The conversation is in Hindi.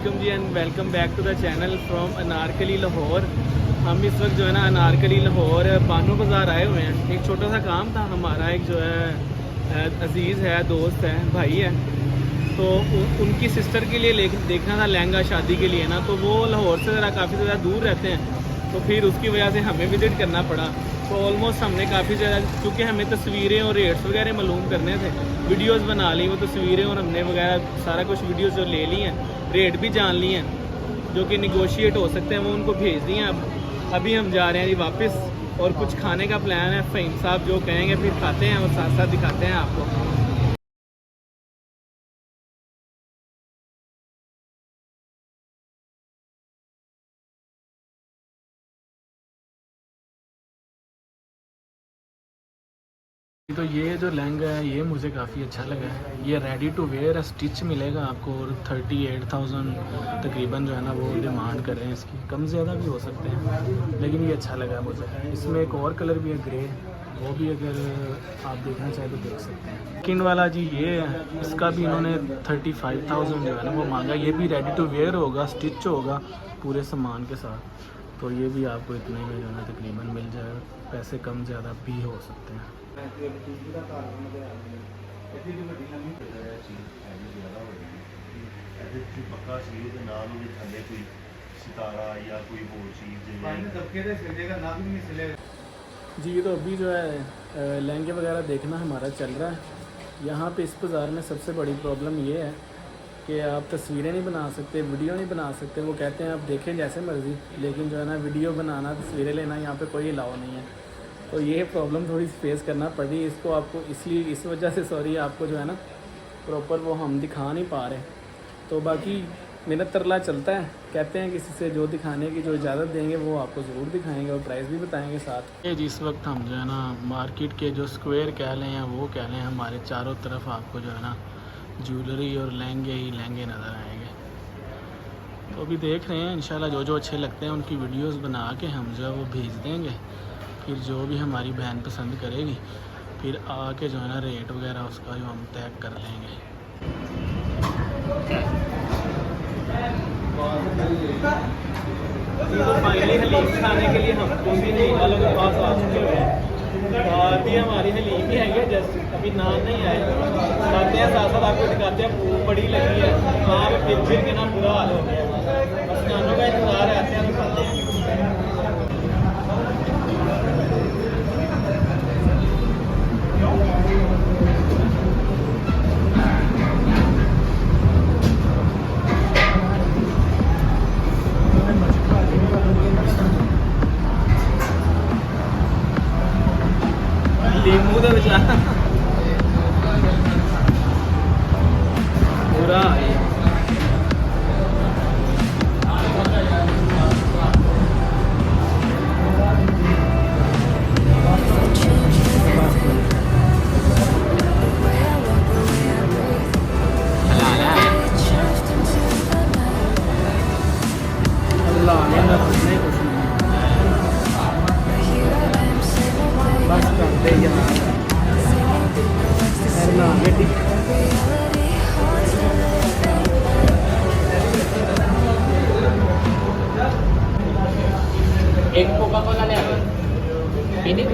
वालेकुम जी and welcome back to the channel from Anarkali Lahore. हम इस वक्त जो है ना अनारकली लाहौर बानो बाज़ार आए हुए हैं। एक छोटा सा काम था हमारा, एक जो है अजीज़ है, दोस्त है, भाई है, तो उनकी सिस्टर के लिए देखना था लहंगा शादी के लिए ना। तो वो लाहौर से ज़रा काफ़ी ज़्यादा दूर रहते हैं, तो फिर उसकी वजह से हमें विज़िट करना पड़ा। तो ऑलमोस्ट हमने काफ़ी ज़्यादा, क्योंकि हमें तस्वीरें और रेट्स वगैरह मालूम करने थे, वीडियोस बना ली वो तस्वीरें और हमने वगैरह सारा कुछ वीडियोस जो ले ली हैं, रेट भी जान लिए हैं जो कि निगोशिएट हो सकते हैं, वो उनको भेज दिए हैं। अभी हम जा रहे हैं जी वापस, और कुछ खाने का प्लान है। फ़हीम साहब जो कहेंगे फिर खाते हैं और साथ साथ दिखाते हैं आपको। तो ये जो लहंगा है ये मुझे काफ़ी अच्छा लगा है। ये रेडी टू वेयर स्टिच मिलेगा आपको, और 38,000 तकरीबन जो है ना वो डिमांड कर रहे हैं इसकी। कम ज़्यादा भी हो सकते हैं, लेकिन ये अच्छा लगा मुझे। इसमें एक और कलर भी है ग्रे, वो भी अगर आप देखना चाहें तो देख सकते हैं। स्किन वाला जी ये है, इसका भी इन्होंने 35,000 जो है ना वो मांगा। ये भी रेडी टू वेयर होगा, स्टिच होगा पूरे सामान के साथ। तो ये भी आपको इतने में जो है ना तकरीबन मिल जाएगा। पैसे कम ज़्यादा भी हो सकते हैं। पक्का सील के नाल ਉਹਦੇ ਥੱਲੇ ਕੋਈ सितारा या कोई और चीज़ जी तो अभी जो है लहंगे वगैरह देखना हमारा चल रहा है। यहाँ पे इस बाज़ार में सबसे बड़ी प्रॉब्लम ये है कि आप तस्वीरें नहीं बना सकते, वीडियो नहीं बना सकते। वो कहते हैं आप देखें जैसे मर्ज़ी, लेकिन जो है ना वीडियो बनाना, तस्वीरें लेना यहाँ पे कोई अलाउ नहीं है। तो ये प्रॉब्लम थोड़ी फेस करना पड़ी इसको, आपको इसलिए इस वजह से सॉरी, आपको जो है ना प्रॉपर वो हम दिखा नहीं पा रहे। तो बाकी मेरा तरला चलता है, कहते हैं किसी से जो दिखाने की जो इजाज़त देंगे वो आपको ज़रूर दिखाएंगे और प्राइस भी बताएंगे साथ। ये जिस वक्त हम जो है ना मार्केट के जो स्क्वायर कह लें या वो कह लें, हमारे चारों तरफ आपको जो है ना ज्वेलरी और लहंगे ही लहंगे नज़र आएंगे। तो अभी देख रहे हैं, इंशाल्लाह जो जो अच्छे लगते हैं उनकी वीडियोस बना के हम जो है वो भेज देंगे। फिर जो भी हमारी बहन पसंद करेगी फिर आके जो है ना रेट वगैरह उसका जो हम तय कर लेंगे। तो फाइनली हलीम खाने के लिए हम भी हलीम वालों के पास आ चुके हुए हैं। और भी हमारी हलीम भी है, जस्ट अभी नान नहीं आए। खाते हैं साथ साथ आपको दिखाते हैं, भूख बड़ी लगी है। वहाँ पे फिर के ना बुरा हाल हो गया, बस नानों का इंतजार है, आते हैं तो खाते हैं। लीमू का बेचारा पूरा बस करते यहाँ एक कोका कोला ले आओ। ini